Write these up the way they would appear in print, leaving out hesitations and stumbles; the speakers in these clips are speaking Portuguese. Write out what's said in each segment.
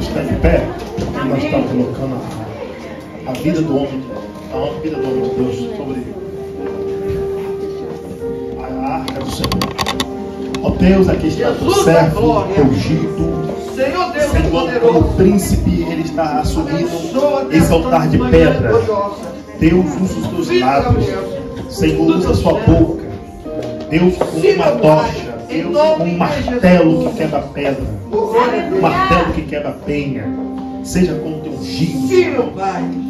está de pé, nós estamos colocando a vida do homem, a vida do homem de Deus sobre a arca do Senhor. Ó Deus, aqui está o servo, teu ungido. Senhor Deus, Senhor, como príncipe, ele está assumindo esse altar de pedra. Deus, usa os teus lábios. Senhor, usa a sua boca. Deus, com uma tocha. Deus, com um martelo que quebra pedra. Um martelo que quebra penha. Seja com o teu ungido.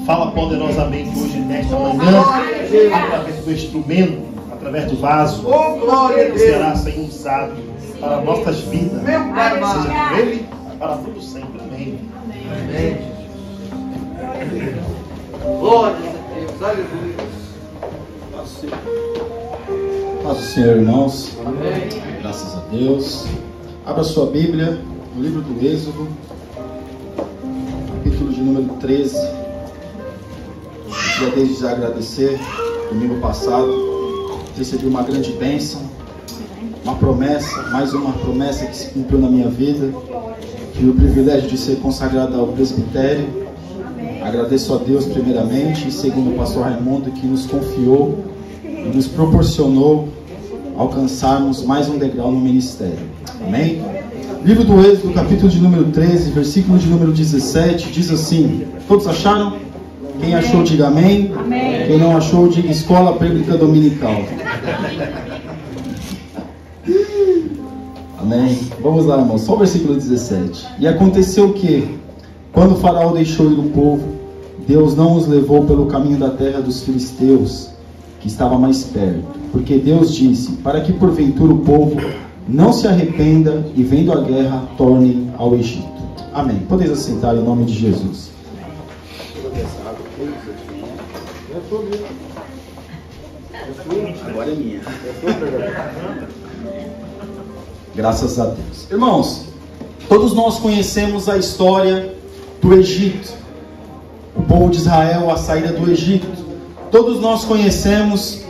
Fala poderosamente hoje, nesta manhã, através do instrumento, através do vaso, será Senhor usado para nossas vidas. Seja com Ele para tudo sempre. Amém. Amém. Glória a Deus. Aleluia. Paz do Senhor, irmãos. Amém. Graças a Deus. Abra sua Bíblia no livro do Êxodo, capítulo de número 13. Queria desde já agradecer. Domingo passado recebi uma grande bênção, uma promessa, mais uma promessa que se cumpriu na minha vida. Tive o privilégio de ser consagrado ao presbitério. Agradeço a Deus primeiramente, e segundo o pastor Raimundo, que nos confiou e nos proporcionou alcançarmos mais um degrau no ministério. Amém? Livro do Êxodo, capítulo de número 13, versículo de número 17, diz assim: todos acharam? Quem achou, diga amém. Amém. Quem não achou, diga escola bíblica dominical. Amém. Vamos lá, irmãos. Só o versículo 17. E aconteceu que, quando o faraó deixou ir o povo, Deus não os levou pelo caminho da terra dos filisteus, que estava mais perto. Porque Deus disse, para que porventura o povo não se arrependa e, vendo a guerra, torne ao Egito. Amém. Podeis assentar em nome de Jesus. Agora é minha. Graças a Deus. Irmãos, todos nós conhecemos a história do Egito. O povo de Israel, a saída do Egito. Todos nós conhecemos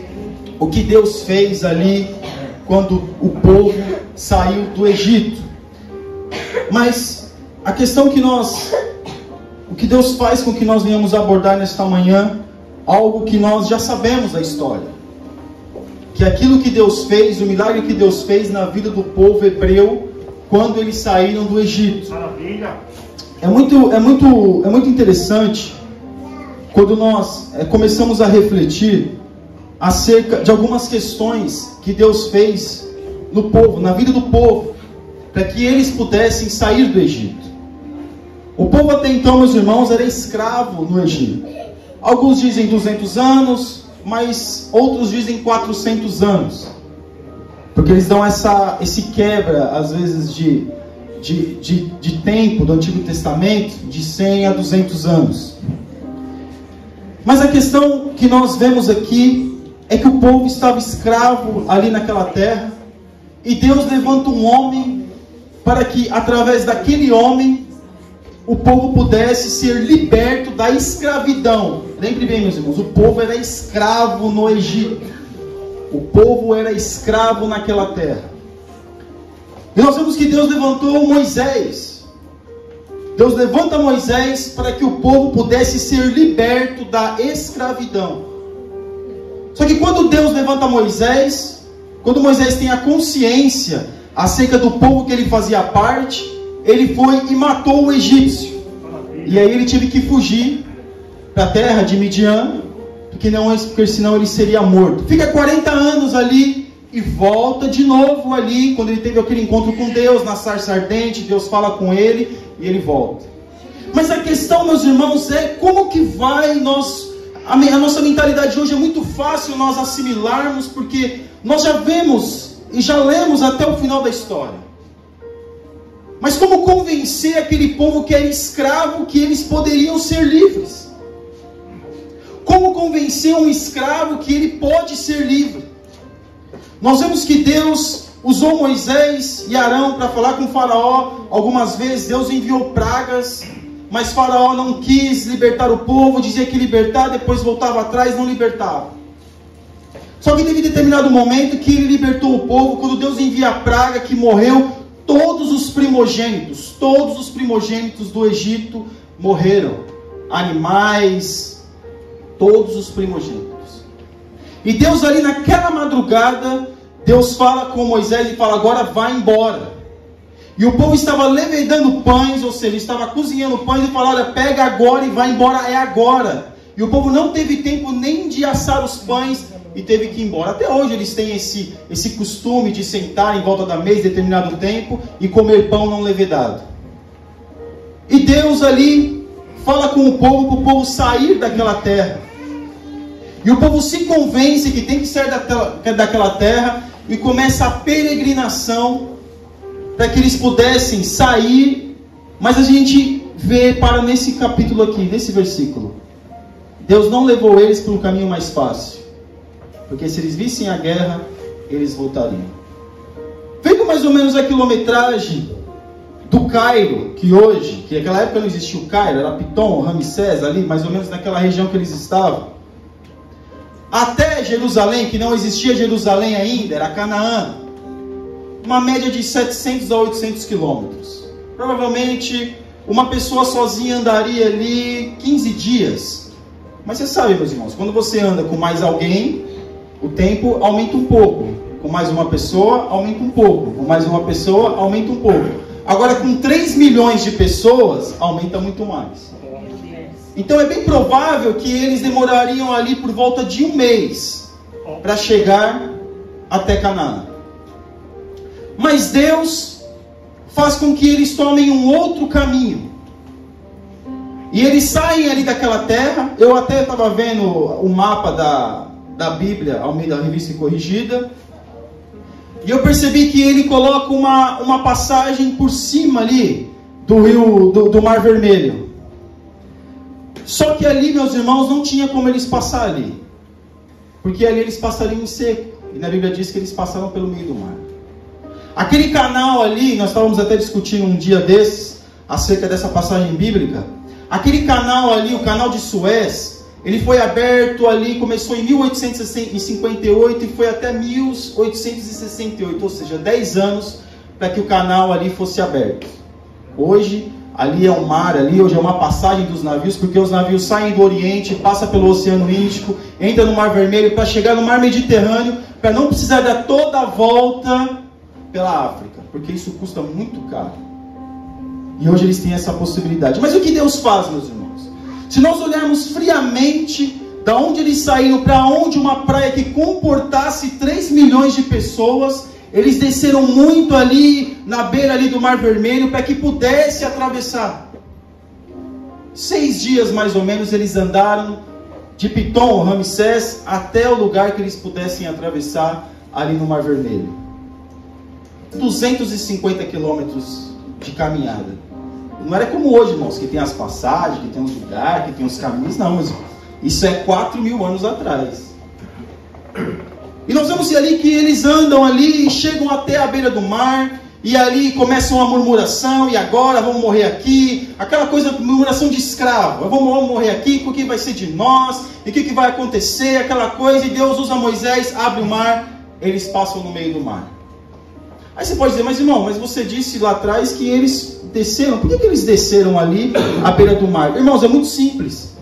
o que Deus fez ali quando o povo saiu do Egito. Mas a questão o que Deus faz com que nós venhamos abordar nesta manhã, algo que nós já sabemos da história. Que aquilo que Deus fez, o milagre que Deus fez na vida do povo hebreu, quando eles saíram do Egito. Maravilha. É muito interessante quando nós começamos a refletir acerca de algumas questões que Deus fez no povo, na vida do povo, para que eles pudessem sair do Egito. O povo até então, meus irmãos, era escravo no Egito. Alguns dizem 200 anos, mas outros dizem 400 anos. Porque eles dão esse quebra, às vezes, de tempo do Antigo Testamento, de 100 a 200 anos. Mas a questão que nós vemos aqui é que o povo estava escravo ali naquela terra, e Deus levanta um homem para que, através daquele homem, o povo pudesse ser liberto da escravidão. Lembre bem, meus irmãos, o povo era escravo no Egito. O povo era escravo naquela terra. E nós vemos que Deus levantou Moisés. Deus levanta Moisés para que o povo pudesse ser liberto da escravidão. Só que quando Deus levanta Moisés, quando Moisés tem a consciência acerca do povo que ele fazia parte, ele foi e matou o egípcio. E aí ele teve que fugir para a terra de Midian, porque senão ele seria morto. Fica 40 anos ali e volta de novo ali, quando ele teve aquele encontro com Deus, na sarça ardente, Deus fala com ele e ele volta. Mas a questão, meus irmãos, é como que vai a nossa mentalidade hoje é muito fácil nós assimilarmos, porque nós já vemos e já lemos até o final da história. Mas como convencer aquele povo que era escravo que eles poderiam ser livres? Como convencer um escravo que ele pode ser livre? Nós vemos que Deus usou Moisés e Arão para falar com Faraó. Algumas vezes Deus enviou pragas, mas Faraó não quis libertar o povo, dizia que libertar, depois voltava atrás, não libertava. Só que teve determinado momento que ele libertou o povo, quando Deus envia a praga que morreu todos os primogênitos primogênitos. Todos os primogênitos do Egito morreram. Animais, todos os primogênitos. E Deus ali naquela madrugada, Deus fala com Moisés e fala: agora vai embora. E o povo estava levedando pães, ou seja, estava cozinhando pães e fala: olha, pega agora e vai embora, é agora. E o povo não teve tempo nem de assar os pães e teve que ir embora. Até hoje eles têm esse costume de sentar em volta da mesa em determinado tempo e comer pão não levedado. E Deus ali fala com o povo, para o povo sair daquela terra. E o povo se convence que tem que sair daquela terra e começa a peregrinação para que eles pudessem sair. Mas a gente vê, para nesse capítulo aqui, nesse versículo, Deus não levou eles para um caminho mais fácil, porque se eles vissem a guerra, eles voltariam. Vendo mais ou menos a quilometragem do Cairo, que naquela época não existia o Cairo, era Pitom, Ramsés, ali mais ou menos naquela região que eles estavam, até Jerusalém, que não existia Jerusalém ainda, era Canaã, uma média de 700 a 800 quilômetros. Provavelmente uma pessoa sozinha andaria ali 15 dias. Mas você sabe, meus irmãos, quando você anda com mais alguém, o tempo aumenta um pouco. Com mais uma pessoa, aumenta um pouco. Com mais uma pessoa, aumenta um pouco. Agora, com 3 milhões de pessoas, aumenta muito mais. Então é bem provável que eles demorariam ali por volta de 1 mês para chegar até Canaã. Mas Deus faz com que eles tomem um outro caminho. E eles saem ali daquela terra. Eu até estava vendo o mapa da Bíblia, Almeida Revista Corrigida. E eu percebi que ele coloca uma passagem por cima ali do Mar Vermelho. Só que ali, meus irmãos, não tinha como eles passar ali. Porque ali eles passariam em seco. E na Bíblia diz que eles passaram pelo meio do mar. Aquele canal ali, nós estávamos até discutindo um dia desses, acerca dessa passagem bíblica. Aquele canal ali, o canal de Suez, ele foi aberto ali, começou em 1858 e foi até 1868, ou seja, 10 anos para que o canal ali fosse aberto. Hoje, ali é um mar, hoje é uma passagem dos navios, porque os navios saem do Oriente, passam pelo Oceano Índico, entram no Mar Vermelho para chegar no Mar Mediterrâneo, para não precisar dar toda a volta pela África, porque isso custa muito caro. E hoje eles têm essa possibilidade. Mas o que Deus faz, meus irmãos? Se nós olharmos friamente da onde eles saíram para onde uma praia que comportasse 3 milhões de pessoas, eles desceram muito ali na beira ali do Mar Vermelho para que pudesse atravessar. 6 dias mais ou menos eles andaram de Pitom, Ramsés, até o lugar que eles pudessem atravessar ali no Mar Vermelho. 250 quilômetros de caminhada. Não era como hoje, irmãos, que tem as passagens, que tem os lugares, que tem os caminhos. Não, mas isso é 4.000 anos atrás. E nós vemos ali que eles andam ali e chegam até a beira do mar. E ali começa uma murmuração. E agora vamos morrer aqui. Aquela coisa, murmuração de escravo. Vamos morrer aqui porque vai ser de nós. E o que vai acontecer? Aquela coisa. E Deus usa Moisés, abre o mar. Eles passam no meio do mar. Aí você pode dizer: mas irmão, mas você disse lá atrás que eles desceram. Por que eles desceram ali à beira do mar? Irmãos, é muito simples.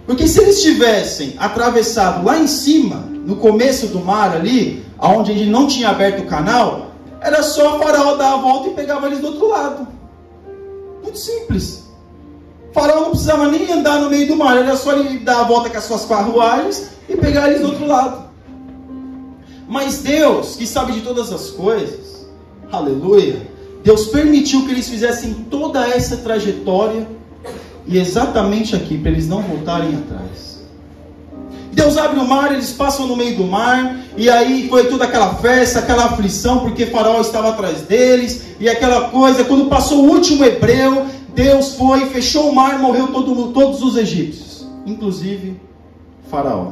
Porque se eles tivessem atravessado lá em cima, no começo do mar ali, onde ele não tinha aberto o canal, era só o faraó dar a volta e pegava eles do outro lado. Muito simples. O faraó não precisava nem andar no meio do mar, era só ele dar a volta com as suas carruagens e pegar eles do outro lado. Mas Deus, que sabe de todas as coisas, aleluia, Deus permitiu que eles fizessem toda essa trajetória, e exatamente aqui, para eles não voltarem atrás. Deus abre o mar, eles passam no meio do mar, e aí foi toda aquela festa, aquela aflição, porque Faraó estava atrás deles, e aquela coisa. Quando passou o último hebreu, Deus foi, fechou o mar, morreu todos os egípcios, inclusive Faraó.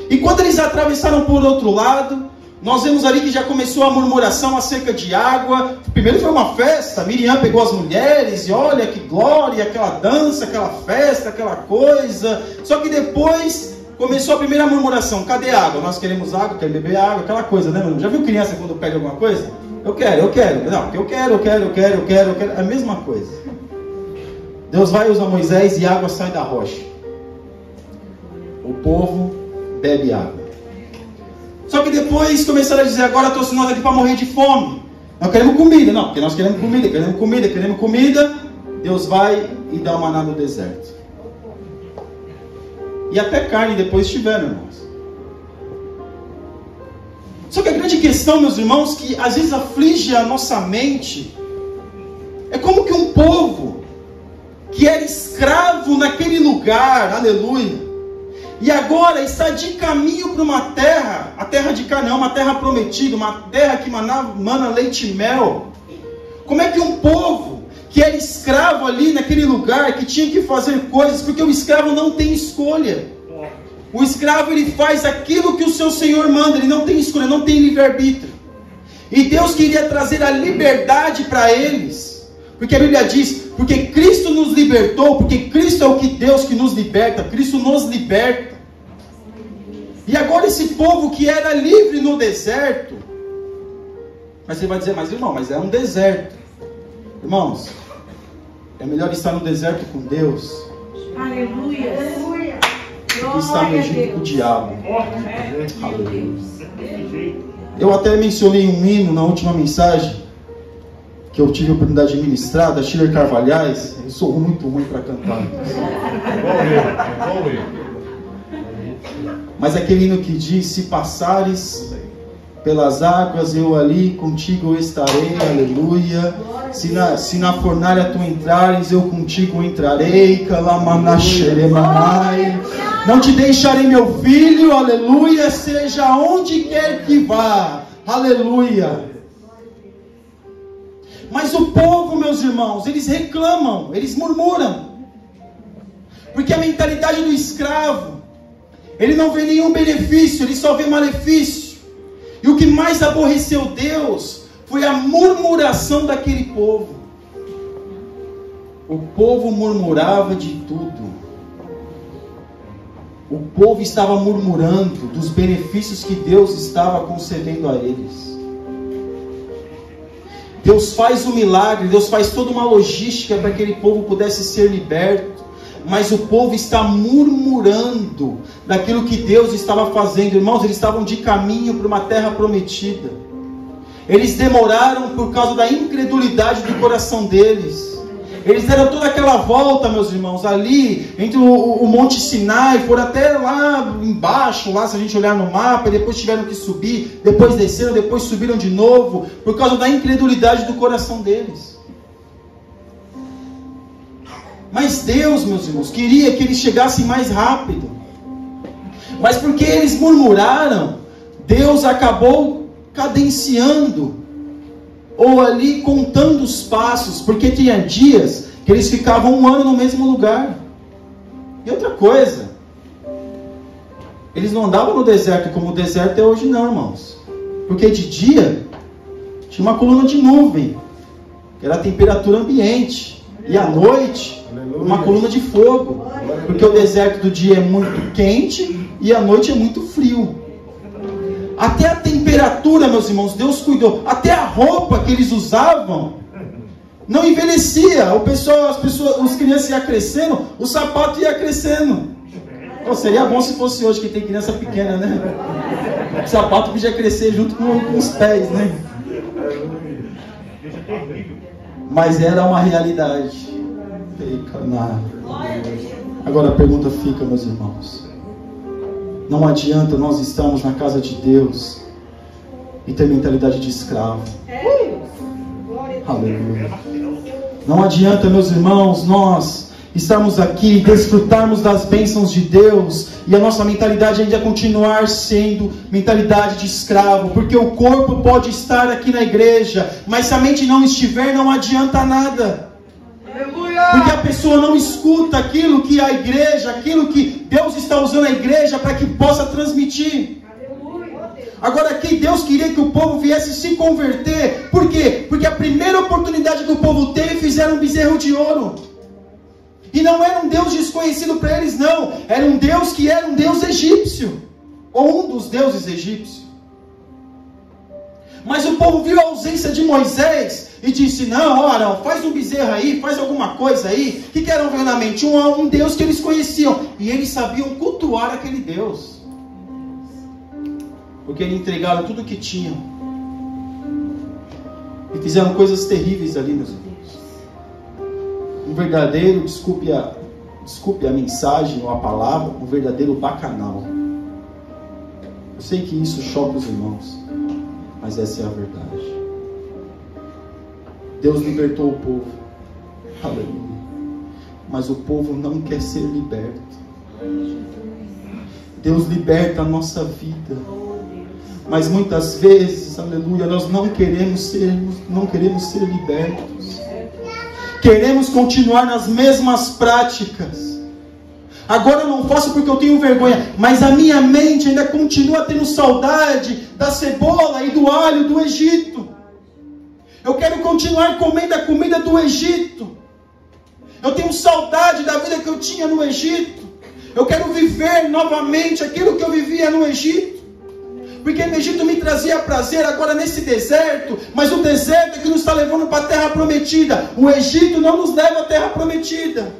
E quando eles atravessaram por outro lado, nós vemos ali que já começou a murmuração acerca de água. Primeiro foi uma festa, Miriam pegou as mulheres, e olha que glória, aquela dança, aquela festa, aquela coisa. Só que depois começou a primeira murmuração: cadê a água? Nós queremos água, queremos beber água, aquela coisa, né, meu irmão? Já viu criança quando pede alguma coisa? Eu quero. Não, eu quero. É a mesma coisa. Deus vai usar Moisés e a água sai da rocha. O povo bebe água. Só que depois começaram a dizer, agora trouxe nós aqui para morrer de fome. Nós queremos comida. Não, porque nós queremos comida. Deus vai e dá o maná no deserto. E até carne depois tiveram, irmãos. Só que a grande questão, meus irmãos, que às vezes aflige a nossa mente, é como que um povo que era escravo naquele lugar, aleluia, e agora está de caminho para uma terra, a terra de Canaã, uma terra prometida, uma terra que mana leite e mel. Como é que um povo que era escravo ali naquele lugar, que tinha que fazer coisas, porque o escravo não tem escolha. O escravo, ele faz aquilo que o seu senhor manda, ele não tem escolha, não tem livre-arbítrio. E Deus queria trazer a liberdade para eles, porque a Bíblia diz, porque Cristo nos libertou, porque Cristo é o que Deus que nos liberta, Cristo nos liberta. E agora esse povo que era livre no deserto, mas você vai dizer, mas irmão, mas é um deserto. Irmãos, é melhor estar no deserto com Deus. Aleluia. Que está no Egito com o diabo. Aleluia. Eu até mencionei um hino na última mensagem que eu tive a oportunidade de ministrar, da Schiller Carvalhais. Eu sou muito ruim para cantar. Mas aquele hino que diz, se passares pelas águas, eu ali contigo estarei, aleluia. Se na fornalha tu entrares, eu contigo entrarei. Não te deixarei, meu filho, aleluia, seja onde quer que vá, aleluia. Mas o povo, meus irmãos, eles reclamam, eles murmuram, porque a mentalidade do escravo, ele não vê nenhum benefício, ele só vê malefício. E o que mais aborreceu Deus foi a murmuração daquele povo. O povo murmurava de tudo. O povo estava murmurando dos benefícios que Deus estava concedendo a eles. Deus faz um milagre, Deus faz toda uma logística para que aquele povo pudesse ser liberto. Mas o povo está murmurando daquilo que Deus estava fazendo. Irmãos, eles estavam de caminho para uma terra prometida. Eles demoraram por causa da incredulidade do coração deles. Eles deram toda aquela volta, meus irmãos, ali entre o Monte Sinai, foram até lá embaixo, lá se a gente olhar no mapa, e depois tiveram que subir, depois desceram, depois subiram de novo, por causa da incredulidade do coração deles. Mas Deus, meus irmãos, queria que eles chegassem mais rápido. Mas porque eles murmuraram, Deus acabou cadenciando, ou ali contando os passos, porque tinha dias que eles ficavam 1 ano no mesmo lugar. E outra coisa, eles não andavam no deserto como o deserto é hoje não, irmãos. Porque de dia tinha uma coluna de nuvem, que era a temperatura ambiente. E à noite, uma coluna de fogo. Porque o deserto do dia é muito quente e à noite é muito frio. Até a temperatura, meus irmãos, Deus cuidou. Até a roupa que eles usavam não envelhecia. As crianças iam crescendo, o sapato ia crescendo. Pô, seria bom se fosse hoje que tem criança pequena, né? O sapato podia crescer junto com os pés, né? Mas era uma realidade. Agora a pergunta fica, meus irmãos. Não adianta nós estarmos na casa de Deus e ter mentalidade de escravo. Aleluia. Não adianta, meus irmãos, nós estarmos aqui e desfrutarmos das bênçãos de Deus e a nossa mentalidade ainda continuar sendo mentalidade de escravo, porque o corpo pode estar aqui na igreja, mas se a mente não estiver, não adianta nada. Porque a pessoa não escuta aquilo que a igreja, aquilo que Deus está usando a igreja para que possa transmitir. Agora aqui Deus queria que o povo viesse se converter. Por quê? Porque a primeira oportunidade que o povo teve, fizeram um bezerro de ouro. E não era um Deus desconhecido para eles, não. Era um Deus que era um Deus egípcio. Ou um dos deuses egípcios. Mas o povo viu a ausência de Moisés e disse: não, ora, faz um bezerro aí, faz alguma coisa aí. O que eram ver na mente? Um Deus que eles conheciam. E eles sabiam cultuar aquele Deus. Porque eles entregaram tudo o que tinham. E fizeram coisas terríveis ali, meus irmãos. Um verdadeiro, desculpe a mensagem ou a palavra, um verdadeiro bacanal. Eu sei que isso choca os irmãos, mas essa é a verdade. Deus libertou o povo. Aleluia. Mas o povo não quer ser liberto. Deus liberta a nossa vida. Mas muitas vezes, aleluia, nós não queremos ser libertos. Queremos continuar nas mesmas práticas. Agora eu não faço porque eu tenho vergonha, mas a minha mente ainda continua tendo saudade da cebola e do alho do Egito. Eu quero continuar comendo a comida do Egito. Eu tenho saudade da vida que eu tinha no Egito. Eu quero viver novamente aquilo que eu vivia no Egito. Porque no Egito me trazia prazer, agora nesse deserto. Mas o deserto é que nos está levando para a terra prometida. O Egito não nos leva à terra prometida.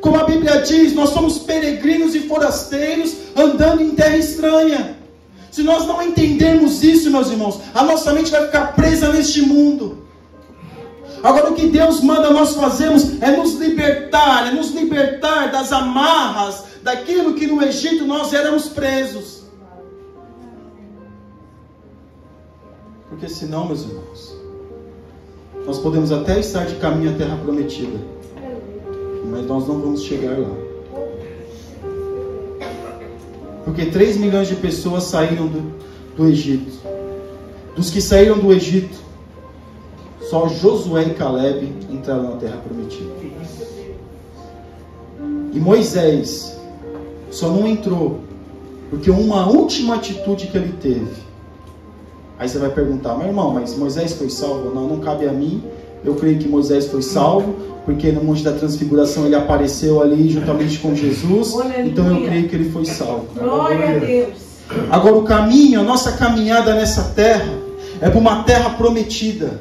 Como a Bíblia diz, nós somos peregrinos e forasteiros andando em terra estranha. Se nós não entendermos isso, meus irmãos, a nossa mente vai ficar presa neste mundo. Agora o que Deus manda nós fazermos é nos libertar das amarras, daquilo que no Egito nós éramos presos. Porque senão, meus irmãos, nós podemos até estar de caminho à terra prometida, mas nós não vamos chegar lá. Porque 3 milhões de pessoas saíram do Egito. Dos que saíram do Egito, só Josué e Caleb entraram na terra prometida. E Moisés só não entrou porque uma última atitude que ele teve. Aí você vai perguntar: meu irmão, mas Moisés foi salvo? Não, não cabe a mim. Eu creio que Moisés foi salvo, porque no Monte da Transfiguração ele apareceu ali juntamente com Jesus. Então eu creio que ele foi salvo. Glória a Deus. Agora o caminho, a nossa caminhada nessa terra é para uma terra prometida.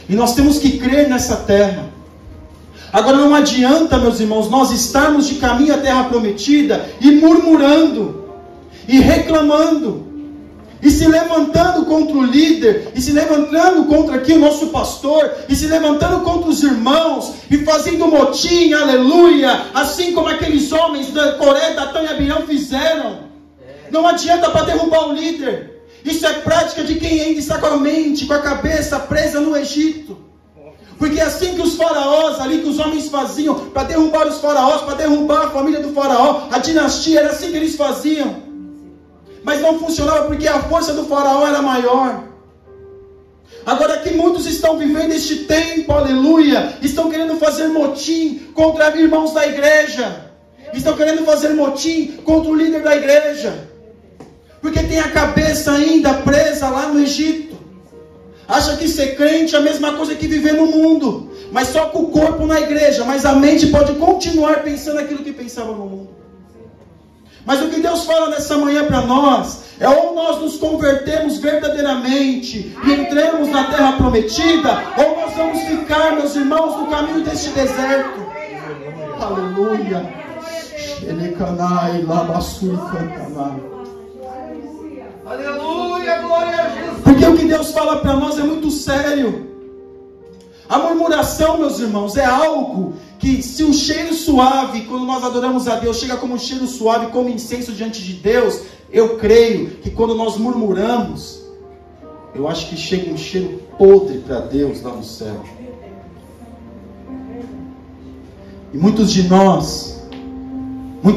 E nós temos que crer nessa terra. Agora não adianta, meus irmãos, nós estarmos de caminho à terra prometida e murmurando, e reclamando, e se levantando contra o líder, e se levantando contra aqui o nosso pastor, e se levantando contra os irmãos, e fazendo motim, aleluia, assim como aqueles homens da Coreia, Datã e Abirão fizeram. Não adianta para derrubar o líder. Isso é prática de quem ainda está com a mente, com a cabeça presa no Egito. Porque assim que os faraós ali, que os homens faziam, para derrubar os faraós, para derrubar a família do faraó, a dinastia, era assim que eles faziam. Mas não funcionava porque a força do faraó era maior. Agora que muitos estão vivendo este tempo, aleluia, estão querendo fazer motim contra irmãos da igreja. Estão querendo fazer motim contra o líder da igreja. Porque tem a cabeça ainda presa lá no Egito. Acha que ser crente é a mesma coisa que viver no mundo. Mas só com o corpo na igreja. Mas a mente pode continuar pensando aquilo que pensava no mundo. Mas o que Deus fala nessa manhã para nós é: ou nós nos convertemos verdadeiramente e entramos na terra prometida, ou nós vamos ficar, meus irmãos, no caminho deste deserto. Aleluia. Aleluia, glória a Jesus. Porque o que Deus fala para nós é muito sério. A murmuração, meus irmãos, é algo que, se o cheiro suave, quando nós adoramos a Deus, chega como um cheiro suave, como incenso diante de Deus, eu creio que quando nós murmuramos, eu acho que chega um cheiro podre para Deus lá no céu. E muitas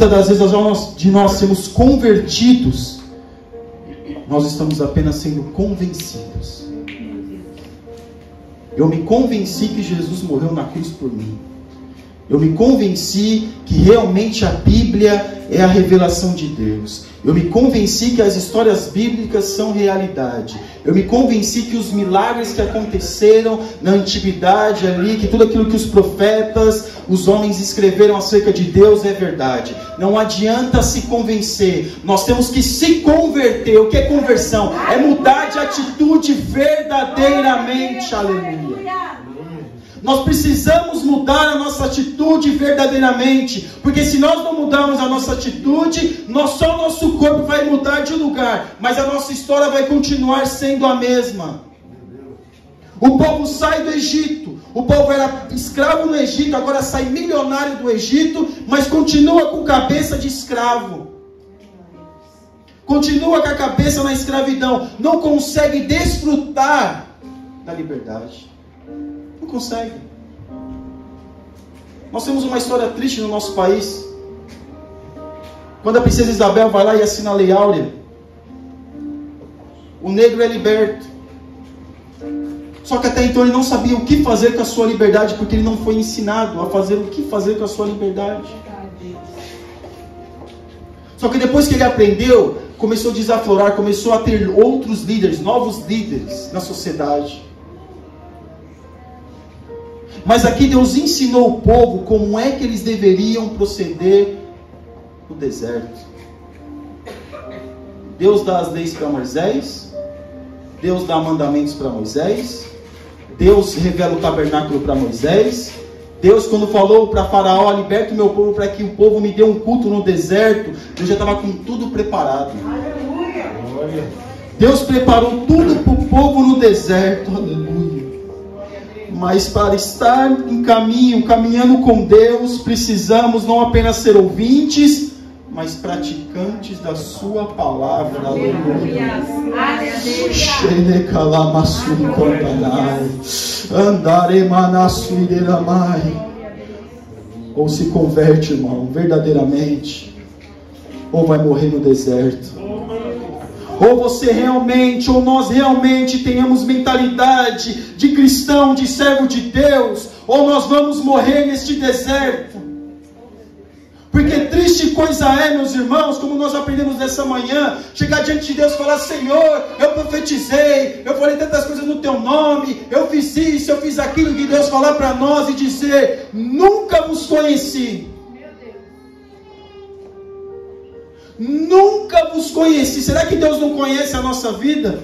das vezes, de nós sermos convertidos, nós estamos apenas sendo convencidos. Eu me convenci que Jesus morreu na cruz por mim. Eu me convenci que realmente a Bíblia é a revelação de Deus. Eu me convenci que as histórias bíblicas são realidade. Eu me convenci que os milagres que aconteceram na antiguidade ali, que tudo aquilo que os profetas, os homens escreveram acerca de Deus é verdade. Não adianta se convencer. Nós temos que se converter. O que é conversão? É mudar de atitude verdadeiramente. Aleluia. Nós precisamos mudar a nossa atitude verdadeiramente, porque se nós não mudarmos a nossa atitude, só o nosso corpo vai mudar de lugar, mas a nossa história vai continuar sendo a mesma. O povo sai do Egito, o povo era escravo no Egito, agora sai milionário do Egito, mas continua com cabeça de escravo. Continua com a cabeça na escravidão, não consegue desfrutar da liberdade. Não consegue. Nós temos uma história triste no nosso país. Quando a princesa Isabel vai lá e assina a Lei Áurea, o negro é liberto. Só que até então ele não sabia o que fazer com a sua liberdade, porque ele não foi ensinado a fazer o que fazer com a sua liberdade. Só que depois que ele aprendeu, começou a desaflorar, começou a ter outros líderes, novos líderes na sociedade. Mas aqui Deus ensinou o povo como é que eles deveriam proceder no deserto. Deus dá as leis para Moisés, Deus dá mandamentos para Moisés, Deus revela o tabernáculo para Moisés, Deus quando falou para Faraó, liberta o meu povo para que o povo me dê um culto no deserto, Deus já estava com tudo preparado. Deus preparou tudo para o povo no deserto, aleluia. Mas para estar em caminho, caminhando com Deus, precisamos não apenas ser ouvintes, mas praticantes da sua palavra. Aleluia. Ou se converte, irmão, verdadeiramente, ou vai morrer no deserto. Ou você realmente, ou nós realmente tenhamos mentalidade de cristão, de servo de Deus, ou nós vamos morrer neste deserto. Porque triste coisa é, meus irmãos, como nós aprendemos nessa manhã, chegar diante de Deus e falar: Senhor, eu profetizei, eu falei tantas coisas no teu nome, eu fiz isso, eu fiz aquilo, que Deus falar para nós e dizer: nunca vos conheci. Nunca vos conheci. Será que Deus não conhece a nossa vida?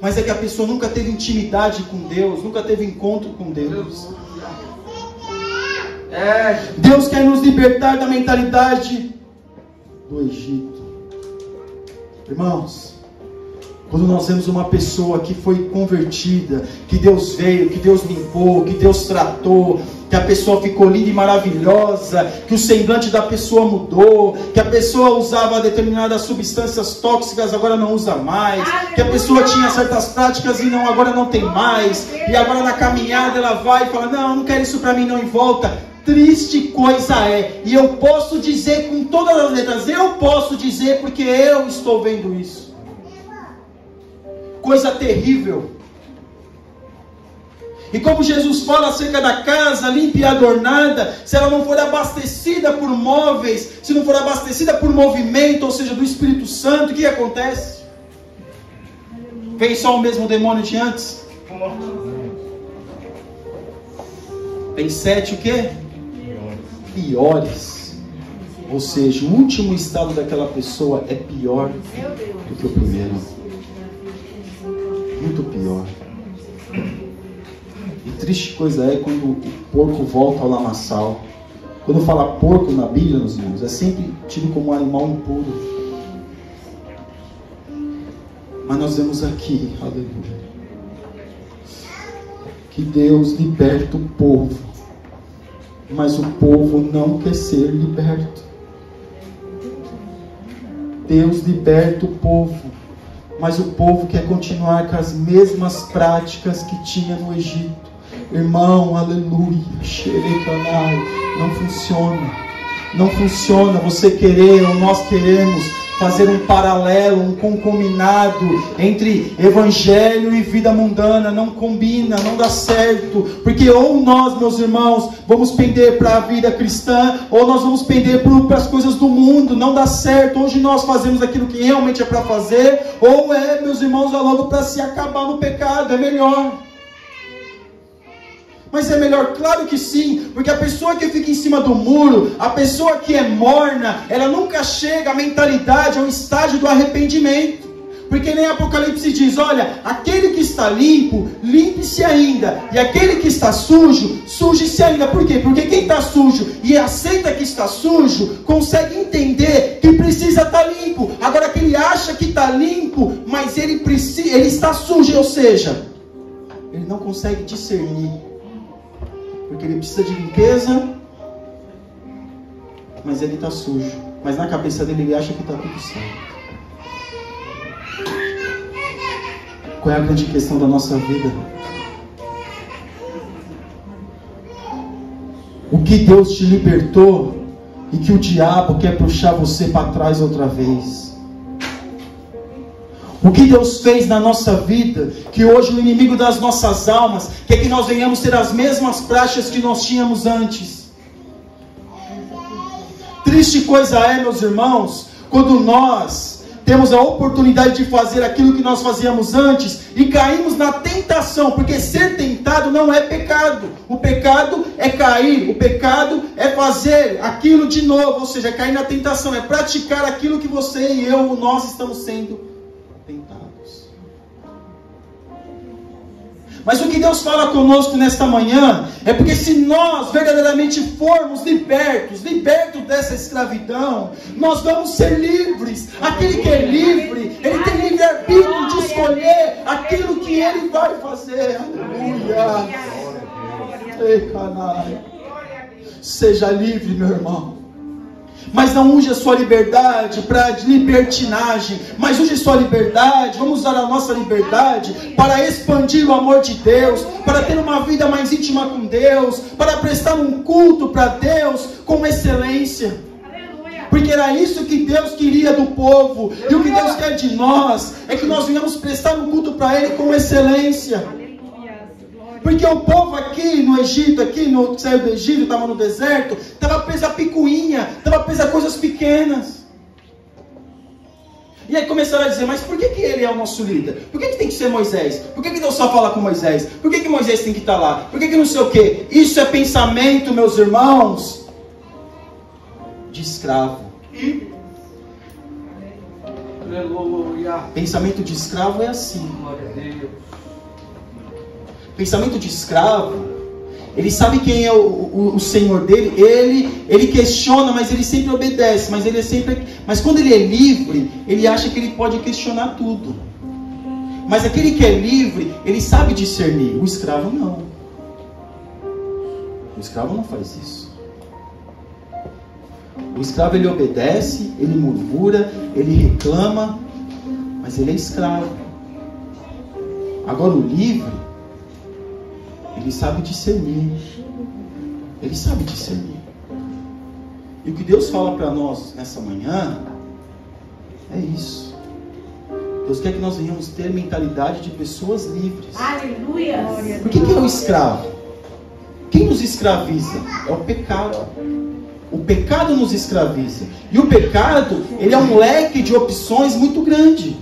Mas é que a pessoa nunca teve intimidade com Deus, nunca teve encontro com Deus. Deus quer nos libertar da mentalidade do Egito. Irmãos, quando nós vemos uma pessoa que foi convertida, que Deus veio, que Deus limpou, que Deus tratou, que a pessoa ficou linda e maravilhosa, que o semblante da pessoa mudou, que a pessoa usava determinadas substâncias tóxicas, agora não usa mais, que a pessoa tinha certas práticas e não, agora não tem mais, e agora na caminhada ela vai e fala: não, não quero isso para mim não, e volta. Triste coisa é, e eu posso dizer com todas as letras, eu posso dizer porque eu estou vendo isso. Coisa terrível. E como Jesus fala acerca da casa limpa e adornada, se ela não for abastecida por móveis, se não for abastecida por movimento, ou seja, do Espírito Santo, o que acontece? Vem só o mesmo demônio de antes? Tem 7 o quê? Piores. Ou seja, o último estado daquela pessoa é pior do que o primeiro. Muito pior. E triste coisa é quando o porco volta ao lamaçal. Quando fala porco na Bíblia, meus irmãos, é sempre tido como um animal impuro. Mas nós vemos aqui, aleluia, que Deus liberta o povo, mas o povo não quer ser liberto. Deus liberta o povo, mas o povo quer continuar com as mesmas práticas que tinha no Egito. Irmão, aleluia, não funciona. Não funciona você querer ou nós queremos fazer um paralelo, um concominado entre evangelho e vida mundana. Não combina, não dá certo. Porque ou nós, meus irmãos, vamos pender para a vida cristã, ou nós vamos pender para as coisas do mundo. Não dá certo. Hoje nós fazemos aquilo que realmente é para fazer, ou meus irmãos, logo para se acabar no pecado. É melhor. Mas é melhor? Claro que sim, porque a pessoa que fica em cima do muro, a pessoa que é morna, ela nunca chega à mentalidade, ao estágio do arrependimento. Porque nem Apocalipse diz, olha, aquele que está limpo, limpe-se ainda, e aquele que está sujo, suje-se ainda. Por quê? Porque quem está sujo e aceita que está sujo, consegue entender que precisa estar limpo. Agora que ele acha que está limpo, mas ele está sujo, ou seja, ele não consegue discernir. Porque ele precisa de limpeza, mas ele está sujo. Mas na cabeça dele ele acha que está tudo certo. Qual é a grande questão da nossa vida? O que Deus te libertou e que o diabo quer puxar você para trás outra vez? O que Deus fez na nossa vida, que hoje o inimigo das nossas almas quer que nós venhamos ter as mesmas práticas que nós tínhamos antes. Triste coisa é, meus irmãos, quando nós temos a oportunidade de fazer aquilo que nós fazíamos antes e caímos na tentação, porque ser tentado não é pecado. O pecado é cair, o pecado é fazer aquilo de novo, ou seja, é cair na tentação, é praticar aquilo que você e eu, nós estamos sendo tentados. Mas o que Deus fala conosco nesta manhã é porque se nós verdadeiramente formos libertos dessa escravidão, nós vamos ser livres. Aquele que é livre, ele tem livre-arbítrio de escolher aquilo que ele vai fazer. Aleluia. Ei, canalha. Seja livre, meu irmão. Mas não use a sua liberdade para libertinagem, mas use a sua liberdade, vamos usar a nossa liberdade para expandir o amor de Deus, para ter uma vida mais íntima com Deus, para prestar um culto para Deus com excelência. Porque era isso que Deus queria do povo, e o que Deus quer de nós é que nós venhamos prestar um culto para Ele com excelência. Porque o povo aqui no Egito, saiu do Egito, estava no deserto, estava preso a picuinha, estava preso a coisas pequenas. E aí começaram a dizer, mas por que ele é o nosso líder? Por que tem que ser Moisés? Por que Deus só fala com Moisés? Por que Moisés tem que estar lá? Por que não sei o quê? Isso é pensamento, meus irmãos, de escravo. Aleluia. Pensamento de escravo é assim. Pensamento de escravo, ele sabe quem é o Senhor dele, ele questiona, mas ele sempre obedece, mas quando ele é livre, ele acha que ele pode questionar tudo. Mas aquele que é livre, ele sabe discernir. O escravo não. O escravo não faz isso. O escravo, ele obedece, ele murmura, ele reclama, mas ele é escravo. Agora o livre, ele sabe discernir. Ele sabe discernir. E o que Deus fala para nós nessa manhã é isso. Deus quer que nós venhamos ter mentalidade de pessoas livres. Aleluia. Por que é o escravo? Quem nos escraviza? É o pecado. O pecado nos escraviza. E o pecado, ele é um leque de opções muito grande.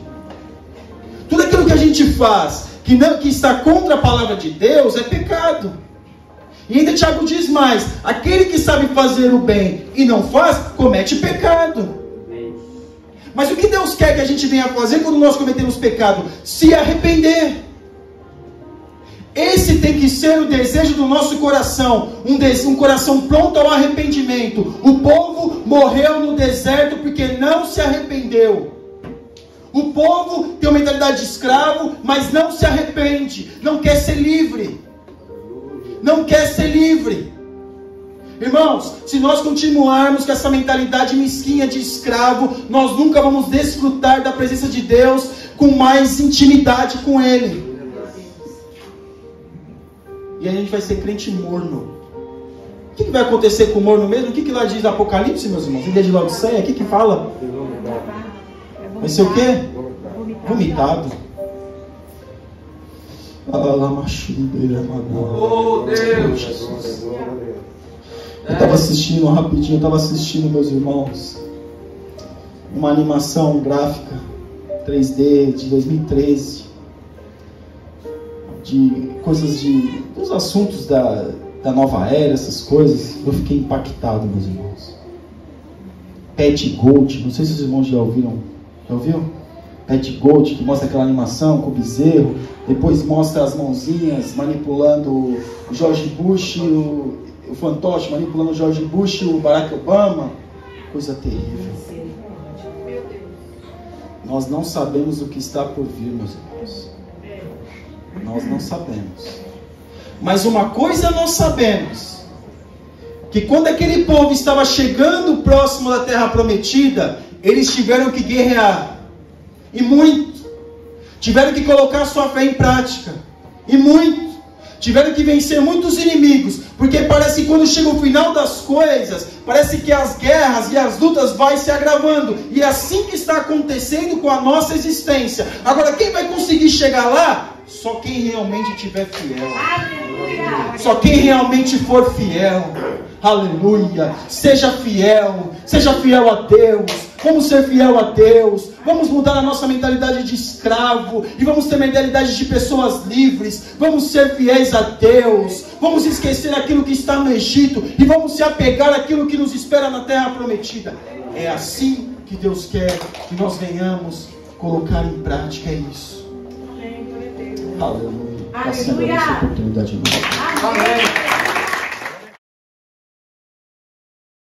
Tudo aquilo que a gente faz que está contra a palavra de Deus é pecado. E ainda Tiago diz mais: aquele que sabe fazer o bem e não faz, comete pecado. Mas o que Deus quer que a gente venha fazer quando nós cometemos pecado? Se arrepender. Esse tem que ser o desejo do nosso coração, um coração pronto ao arrependimento. O povo morreu no deserto porque não se arrependeu. O povo tem uma mentalidade de escravo, mas não se arrepende, não quer ser livre. Não quer ser livre. Irmãos, se nós continuarmos com essa mentalidade mesquinha de escravo, nós nunca vamos desfrutar da presença de Deus com mais intimidade com Ele. E aí a gente vai ser crente morno. O que vai acontecer com o morno mesmo? O que lá diz Apocalipse, meus irmãos? Ilha de Laodiceia, o que fala? Vai ser o quê? Vomitado. Oh, Deus. Eu estava assistindo rapidinho, meus irmãos, uma animação gráfica 3D de 2013, de coisas dos assuntos da nova era, essas coisas. Eu fiquei impactado, meus irmãos. Pet Gold, não sei se os irmãos já ouviram. Já ouviu? Pet Gold, que mostra aquela animação com o bezerro, depois mostra as mãozinhas manipulando o George Bush, o fantoche manipulando o George Bush e o Barack Obama. Coisa terrível. Nós não sabemos o que está por vir, meus irmãos. Nós não sabemos. Mas uma coisa nós sabemos: que quando aquele povo estava chegando próximo da terra prometida, eles tiveram que guerrear. E muito. Tiveram que colocar sua fé em prática. E muito. Tiveram que vencer muitos inimigos. Porque parece que quando chega o final das coisas, parece que as guerras e as lutas vão se agravando. E é assim que está acontecendo com a nossa existência. Agora, quem vai conseguir chegar lá? Só quem realmente estiver fiel. Só quem realmente for fiel. Aleluia. Seja fiel a Deus. Vamos ser fiel a Deus. Vamos mudar a nossa mentalidade de escravo e vamos ter mentalidade de pessoas livres. Vamos ser fiéis a Deus. Vamos esquecer aquilo que está no Egito e vamos se apegar àquilo que nos espera na terra prometida. É assim que Deus quer que nós venhamos colocar em prática isso. Aleluia. Passando a nossa oportunidade. Amém.